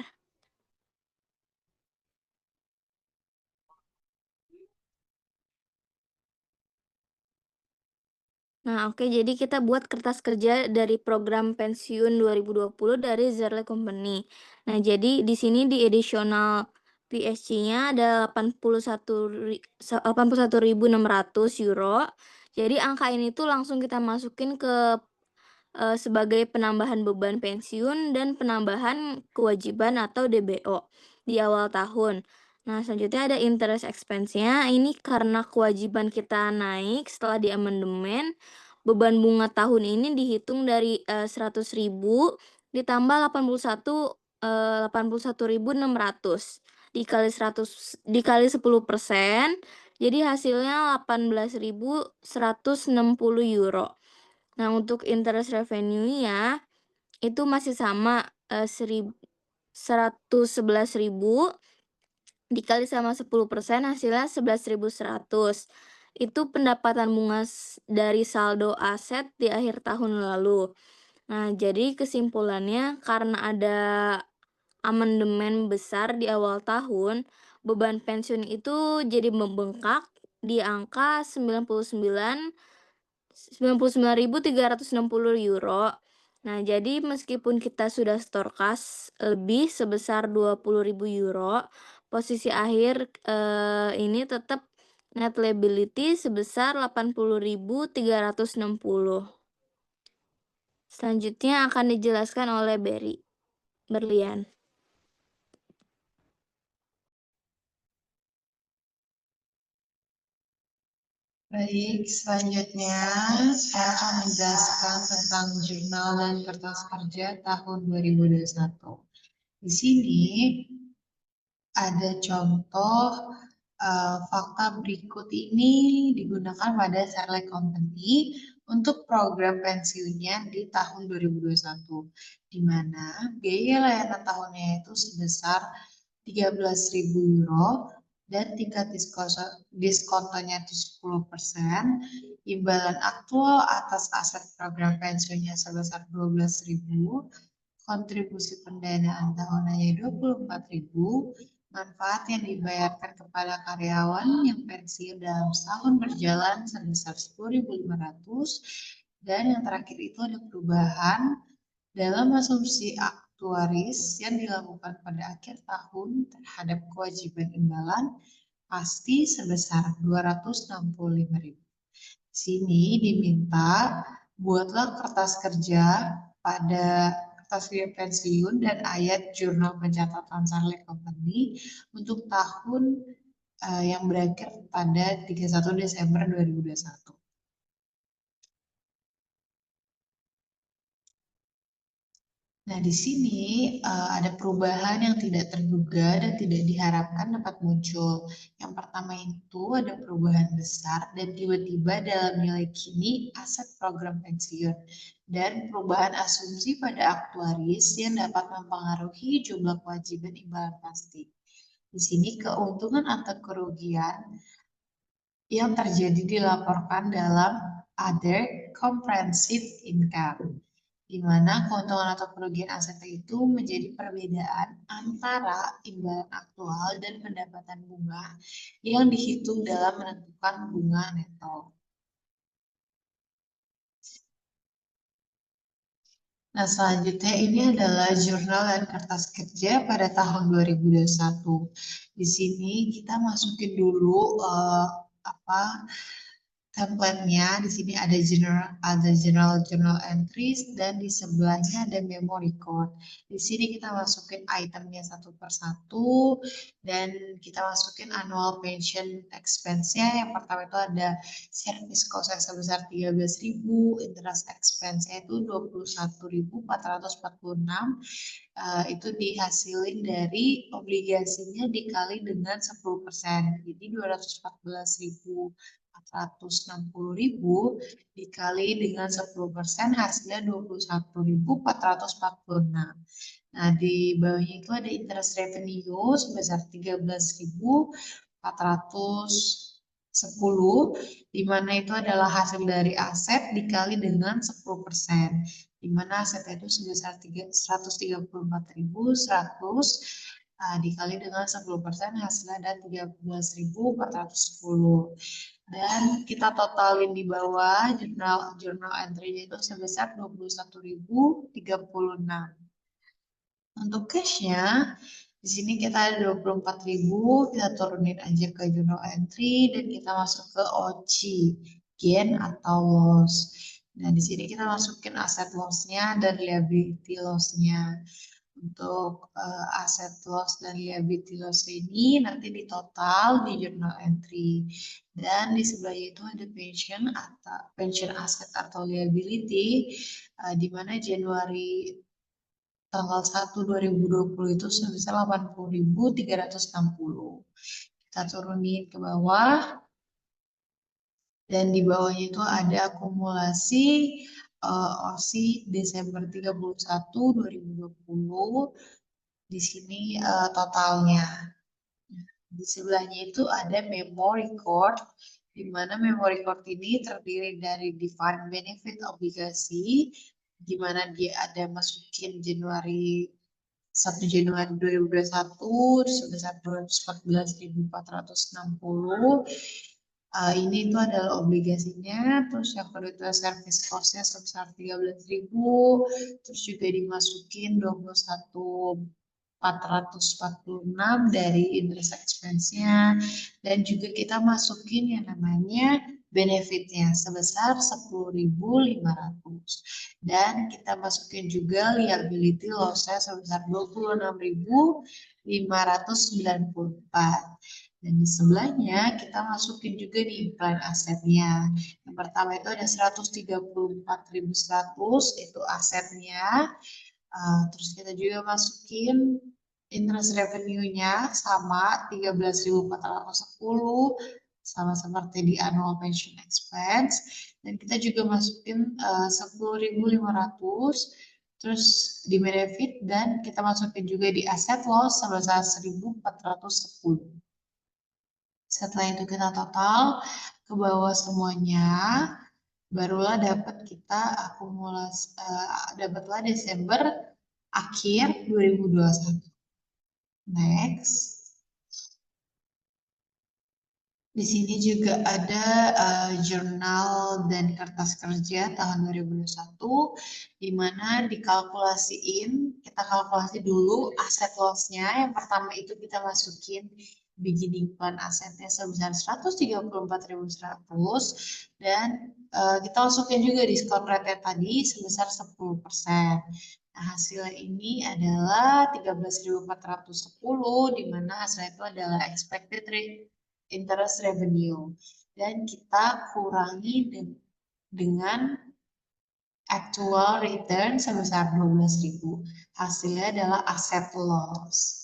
Nah, oke, jadi kita buat kertas kerja dari program pensiun 2020 dari Zarle Company. Nah, jadi di sini di additional PSG-nya ada 81.600 euro. Jadi angka ini tuh langsung kita masukin ke sebagai penambahan beban pensiun dan penambahan kewajiban atau DBO di awal tahun. Nah, selanjutnya ada interest expense-nya. Ini karena kewajiban kita naik setelah di amandemen, beban bunga tahun ini dihitung dari 100.000 ditambah 81.600 dikali 10%, jadi hasilnya 18.160 euro. Nah, untuk interest revenue-nya itu masih sama 111.000 dikali sama 10% hasilnya 11.100. Itu pendapatan bunga dari saldo aset di akhir tahun lalu. Nah, jadi kesimpulannya karena ada amandemen besar di awal tahun, beban pensiun itu jadi membengkak di angka 99.360 euro. Nah, jadi meskipun kita sudah store kas lebih sebesar 20.000 euro, posisi akhir ini tetap net liability sebesar 80.360. Selanjutnya akan dijelaskan oleh Berlian. Baik, selanjutnya saya akan menjelaskan tentang jurnal dan kertas kerja tahun 2021. Di sini ada contoh fakta berikut ini digunakan pada Sherlock Company untuk program pensiunnya di tahun 2021, di mana biaya layanan tahunnya itu sebesar 13.000 euro dan tingkat diskontonya itu 10%, imbalan aktual atas aset program pensiunnya sebesar 12.000, kontribusi pendanaan tahunannya 24.000, manfaat yang dibayarkan kepada karyawan yang pensiun dalam setahun berjalan sebesar 10.500, dan yang terakhir itu ada perubahan dalam asumsi aktuaris yang dilakukan pada akhir tahun terhadap kewajiban imbalan pasti sebesar 265.000. Di sini diminta buatlah kertas kerja pada kertas kerja pensiun dan ayat jurnal pencatatan Sherlock Company untuk tahun yang berakhir pada 31 Desember 2021. Nah, di sini ada perubahan yang tidak terduga dan tidak diharapkan dapat muncul. Yang pertama itu ada perubahan besar dan tiba-tiba dalam nilai kini aset program pensiun dan perubahan asumsi pada aktuaris yang dapat mempengaruhi jumlah kewajiban imbalan pasti. Di sini keuntungan atau kerugian yang terjadi dilaporkan dalam other comprehensive income, di mana keuntungan atau kerugian aset itu menjadi perbedaan antara imbalan aktual dan pendapatan bunga yang dihitung dalam menentukan bunga neto. Nah, selanjutnya ini adalah jurnal dan kertas kerja pada tahun 2021. Di sini kita masukin dulu template-nya. Di sini ada general journal entries dan di sebelahnya ada memo record. Di sini kita masukin itemnya satu persatu dan kita masukin annual pension expense-nya. Yang pertama itu ada service cost-nya sebesar 13.000, interest expense-nya itu 21.446. Itu dihasilin dari obligasinya dikali dengan 10%. Jadi 214.460.000 dikali dengan 10% hasilnya 21.446. Nah, di bawahnya itu ada interest revenue sebesar 13.410, di mana itu adalah hasil dari aset dikali dengan 10%, di mana asetnya itu sebesar 134.100 dikali dengan 10% hasilnya ada 13.410. Dan kita totalin di bawah jurnal entry-nya itu sebesar 21.036. Untuk cash-nya, di sini kita ada 24.000, kita turunin aja ke journal entry dan kita masuk ke OC, gain atau loss. Nah, di sini kita masukin aset loss-nya dan liability loss-nya. Untuk aset loss dan liability loss ini nanti ditotal di journal entry. Dan di sebelahnya itu ada pension asset atau liability, di mana Januari tanggal 1 2020 itu sebesar 80.360. Kita turunin ke bawah. Dan di bawahnya itu ada akumulasi OSI Desember 31 2020. Di sini totalnya. Di sebelahnya itu ada memo record, di mana memo record ini terdiri dari defined benefit obligasi, di mana dia ada masukin 1 Januari 2021 sebesar 214.460. Ini itu adalah obligasinya, terus yang kedua itu service cost-nya sebesar 13.000, terus juga dimasukin 21 446 dari interest expense-nya, dan juga kita masukin yang namanya benefitnya sebesar 10.500, dan kita masukin juga liability loss-nya sebesar 26.594. Dan di sebelahnya kita masukin juga nih plan asetnya. Yang pertama itu ada 134.100 itu asetnya. Terus kita juga masukin interest revenue-nya sama 13.410 sama seperti di annual pension expense. Dan kita juga masukin 10.500 terus di benefit, dan kita masukin juga di asset loss sebesar 1.410. Setelah itu kita total ke bawah semuanya, barulah dapat kita akumulasi, dapatlah Desember akhir 2021. Next. Di sini juga ada jurnal dan kertas kerja tahun 2021, di mana dikalkulasiin, kita kalkulasi dulu aset loss-nya. Yang pertama itu kita masukin beginning plan asetnya sebesar 134.100, dan kita masukin juga diskon rate tadi sebesar 10%. Nah, hasilnya ini adalah 13.410, di mana hasilnya itu adalah expected rate interest revenue, dan kita kurangi dengan actual return sebesar 12.000. Hasilnya adalah asset loss.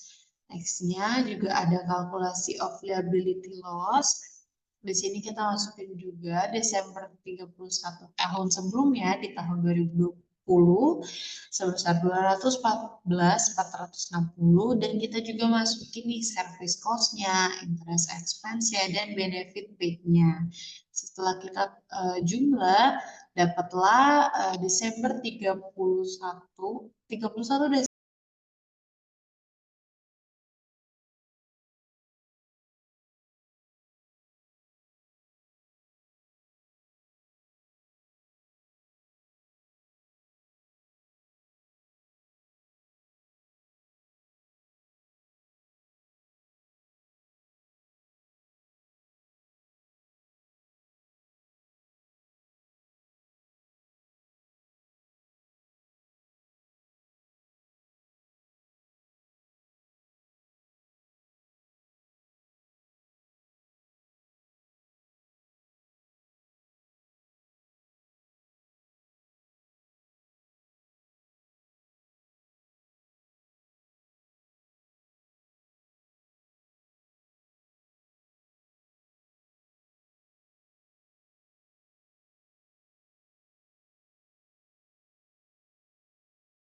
Nextnya juga ada kalkulasi of liability loss. Di sini kita masukin juga Desember 31 tahun sebelumnya di tahun 2020 sebesar 214.460, dan kita juga masukin nih service cost-nya, interest expense-nya, dan benefit paid-nya. Setelah kita jumlah, dapatlah Desember 31 Desember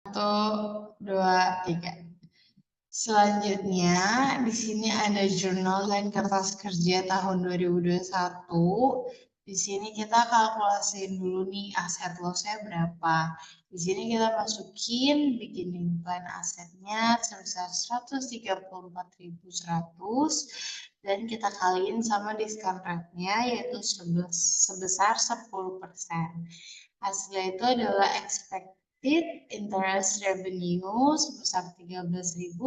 Satu, dua, tiga. Selanjutnya, di sini ada jurnal dan kertas kerja tahun 2021. Di sini kita kalkulasiin dulu nih aset loss-nya berapa. Di sini kita masukin beginning plan asetnya sebesar 134.100, dan kita kaliin sama discount rate-nya yaitu sebesar 10%. Hasilnya itu adalah expected interest revenue sebesar 13.410,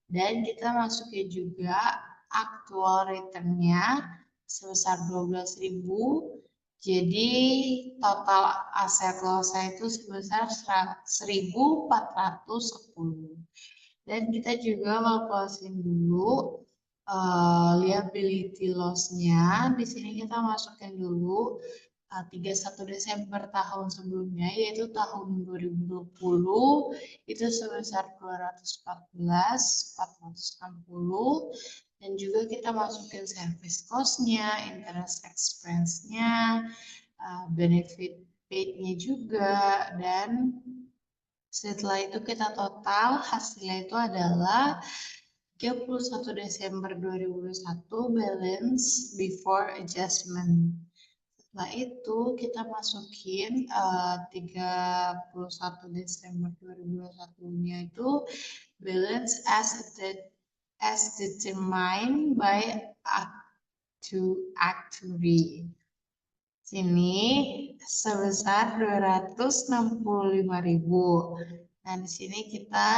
dan kita masukin juga actual return-nya sebesar 12.000. Jadi total aset loss-nya itu sebesar 1.410. Dan kita juga kalkulasiin dulu liability loss-nya. Di sini kita masukin dulu 31 Desember tahun sebelumnya, yaitu tahun 2020, itu sebesar 214.460, dan juga kita masukin service cost-nya, interest expense-nya, benefit paid-nya juga, dan setelah itu kita total, hasilnya itu adalah 31 Desember 2021 balance before adjustment. Setelah itu kita masukin 31 Desember 2021-nya itu balance as determined by actuary. Sini sebesar 265.000. Nah, di sini kita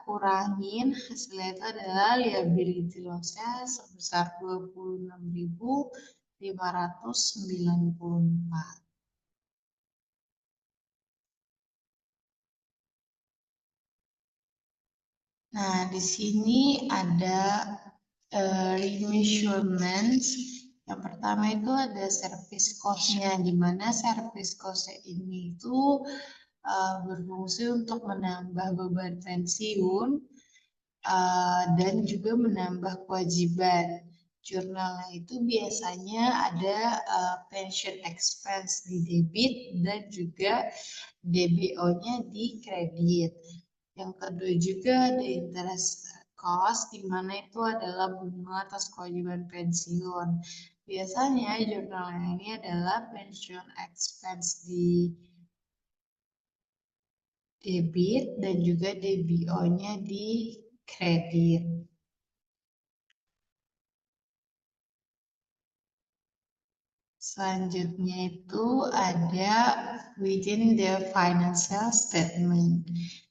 kurangin hasilnya itu adalah liability loss-nya sebesar 26.594. Nah, di sini ada remeasurements. Yang pertama itu ada service cost-nya, di mana service cost-nya ini itu berfungsi untuk menambah beban pensiun dan juga menambah kewajiban. Jurnalnya itu biasanya ada pension expense di debit dan juga DBO-nya di kredit. Yang kedua juga ada interest cost, di mana itu adalah bunga atas kewajiban pensiun. Biasanya jurnalnya ini adalah pension expense di debit dan juga DBO-nya di kredit. Selanjutnya itu ada within the financial statement.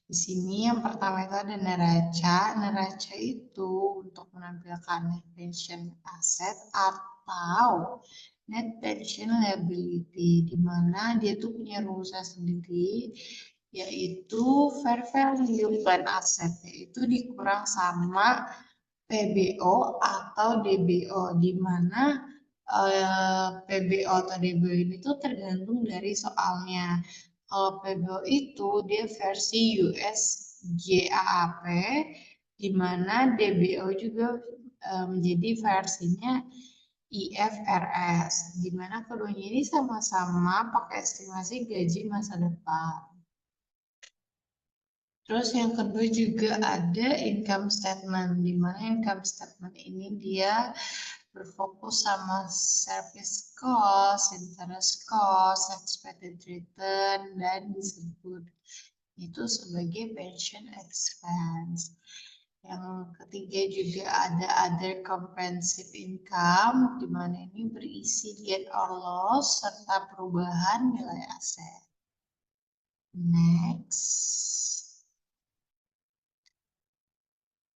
Di sini yang pertama itu ada neraca. Neraca itu untuk menampilkan net pension asset atau net pension liability, di mana dia tuh punya rumusan sendiri, yaitu fair value plan asset, yaitu dikurang sama PBO atau DBO, di mana PBO atau DBO ini tuh tergantung dari soalnya. Kalau PBO itu dia versi US GAAP, di mana DBO juga menjadi versinya IFRS, di mana keduanya ini sama-sama pakai estimasi gaji masa depan. Terus yang kedua juga ada income statement, di mana income statement ini dia berfokus sama service cost, interest cost, expected return, dan disebut itu sebagai pension expense. Yang ketiga juga ada other comprehensive income, di mana ini berisi gain or loss serta perubahan nilai aset. Next.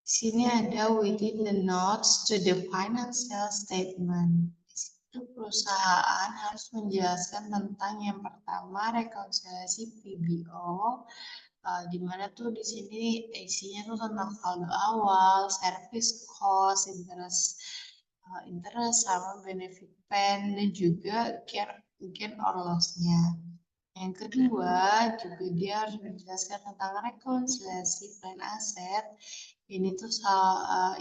Di sini ada within the notes to the financial statement. Di situ perusahaan harus menjelaskan tentang yang pertama rekonsiliasi PBO, di mana tuh di sini isinya tuh tentang saldo awal, service cost, interest sama benefit pen, dan juga gain or loss-nya. Yang kedua juga dia harus menjelaskan tentang rekonsiliasi plan aset. Ini tuh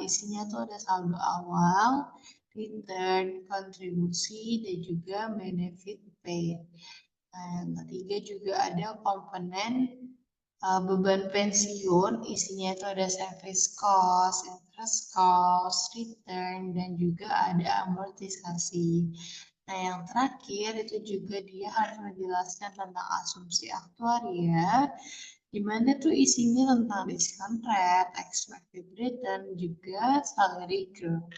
isinya tuh ada saldo awal, return, kontribusi, dan juga benefit paid. Nah, yang ketiga juga ada komponen beban pensiun, isinya itu ada service cost, interest cost, return, dan juga ada amortisasi. Nah, yang terakhir itu juga dia harus menjelaskan tentang asumsi aktuaria, di mana tuh isinya tentang discount rate, expected return, juga salary growth.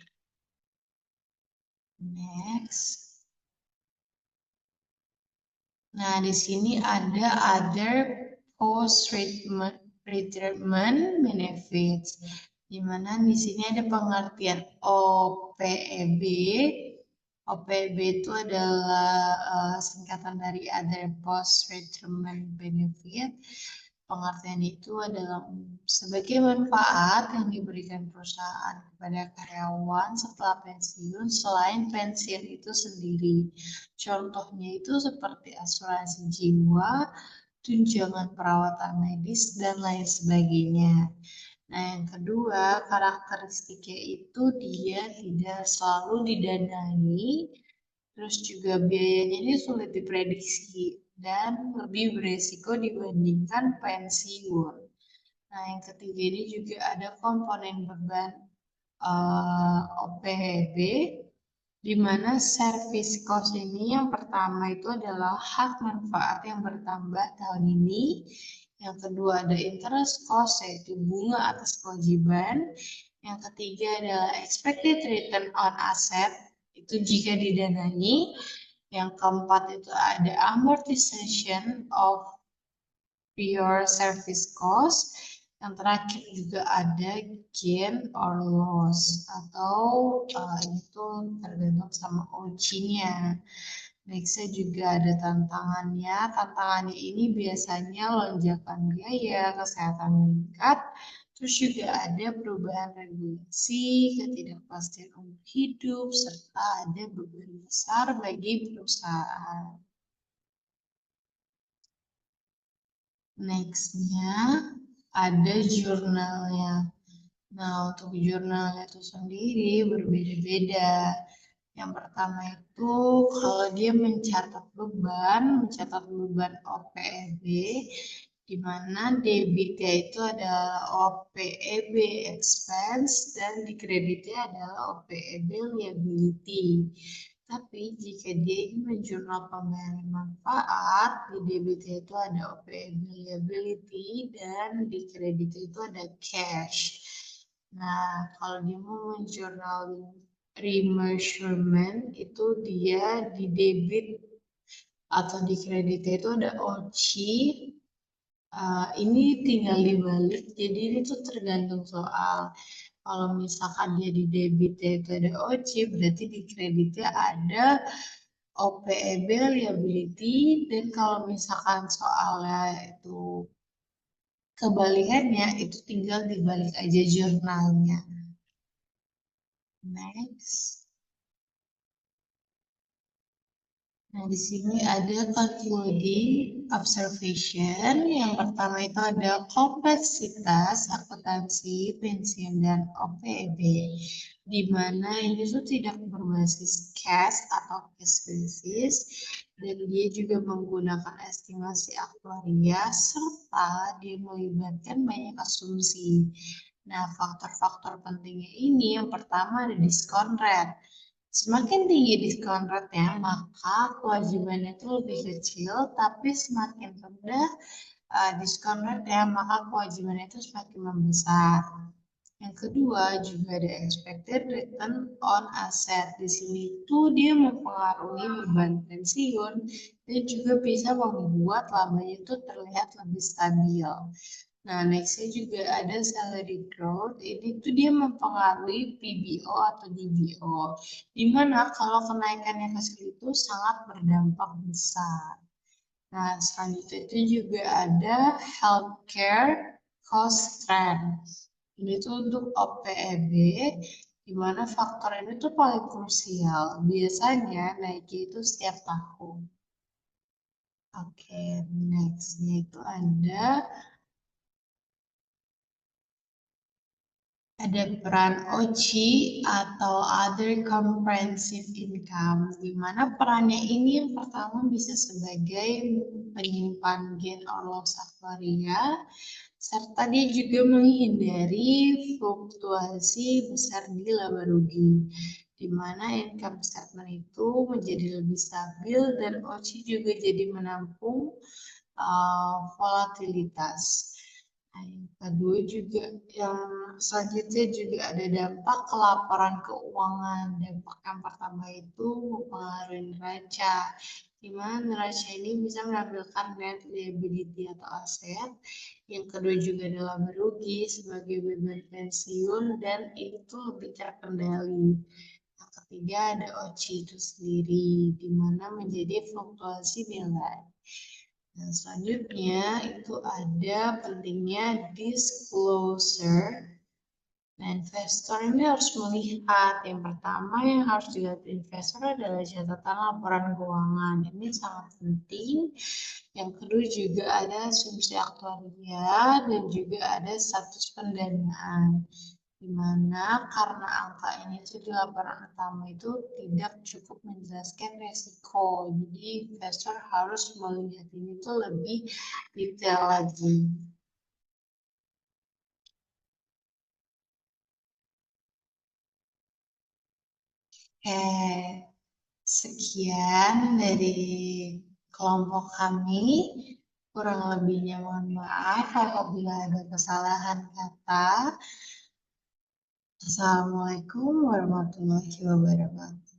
Next. Nah, di sini ada other post-retirement benefits, di mana di sini ada pengertian OPEB. OPEB itu adalah singkatan dari other post-retirement benefit. Pengertian itu adalah sebagai manfaat yang diberikan perusahaan kepada karyawan setelah pensiun selain pensiun itu sendiri. Contohnya itu seperti asuransi jiwa, tunjangan perawatan medis, dan lain sebagainya. Nah, yang kedua, karakteristiknya itu dia tidak selalu didanai, terus juga biayanya ini sulit diprediksi dan lebih beresiko dibandingkan pensiun. Nah, yang ketiga ini juga ada komponen beban OPEB, di mana service cost ini yang pertama itu adalah hak manfaat yang bertambah tahun ini. Yang kedua ada interest cost, yaitu bunga atas kewajiban. Yang ketiga adalah expected return on asset, itu jika didanai. Yang keempat itu ada amortization of your service cost. Yang terakhir juga ada gain or loss, atau itu tergantung sama OC-nya. Nextnya juga ada tantangannya. Tantangannya ini biasanya lonjakan biaya, kesehatan meningkat, terus juga ada perubahan regulasi, ketidakpastian umur hidup, serta ada beban besar bagi perusahaan. Nextnya ada jurnalnya. Nah, untuk jurnalnya itu sendiri berbeda-beda. Yang pertama itu kalau dia mencatat beban OPEB, di mana debitnya itu adalah OPEB expense dan di kreditnya adalah OPEB liability. Tapi jika dia ingin menjurnal pembayaran manfaat, di debitnya itu ada OPEB liability dan di kreditnya itu ada cash. Nah, kalau dia mau menjurnal remeasurement itu dia di debit atau di kreditnya itu ada OC. Ini tinggal dibalik, jadi ini tuh tergantung soal. Kalau misalkan dia di debitnya itu ada OC, berarti di kreditnya ada OPEB liability, dan kalau misalkan soalnya itu kebalikannya, itu tinggal dibalik aja jurnalnya. Next. Nah, di sini ada concluding observation. Yang pertama itu ada kompleksitas akuntansi, pensiun, dan OPEB, di mana ini tuh tidak berbasis cash atau cash basis, dan dia juga menggunakan estimasi aktuaria, serta dia melibatkan banyak asumsi. Nah, faktor-faktor pentingnya ini yang pertama ada diskon rate. Semakin tinggi diskon rate-nya, maka kewajibannya itu lebih kecil, tapi semakin rendah diskon rate-nya, maka kewajibannya itu semakin membesar. Yang kedua juga ada expected return on asset. Di sini itu dia mempengaruhi beban pensiun dan juga bisa membuat labanya itu terlihat lebih stabil. Nah, nextnya juga ada salary growth. Ini tuh dia mempengaruhi PBO atau DBO. Dimana kalau kenaikannya kecil itu sangat berdampak besar. Nah, selanjutnya itu juga ada healthcare cost trend. Ini tuh untuk OPEB, di mana faktor ini tuh paling krusial. Biasanya naiknya itu setiap tahun. Oke, nextnya itu ada peran OC atau other comprehensive income, di mana perannya ini yang pertama bisa sebagai penyimpan gain or loss aktuaria, serta dia juga menghindari fluktuasi besar di laba rugi, di mana income statement itu menjadi lebih stabil dan OC juga jadi menampung volatilitas. Nah, yang kedua juga, yang selanjutnya juga ada dampak ke laporan keuangan. Dampak yang pertama itu mempengaruhi neraca, di mana neraca ini bisa menampilkan net liability atau aset. Yang kedua juga adalah merugi sebagai beban pensiun dan itu lebih terkendali. Yang ketiga ada OC itu sendiri, di mana menjadi fluktuasi nilai. Nah, selanjutnya itu ada pentingnya disclosure. Nah, investor ini harus melihat, yang pertama yang harus dilihat investor adalah catatan laporan keuangan. Ini sangat penting. Yang kedua juga ada asumsi aktuaria dan juga ada status pendanaan. Di mana karena angka ini itu di laporan utama itu tidak cukup menjelaskan resiko. Jadi investor harus melihat ini tuh lebih detail lagi. Sekian dari kelompok kami. Kurang lebihnya mohon maaf apabila ada kesalahan kata. Assalamualaikum warahmatullahi wabarakatuh.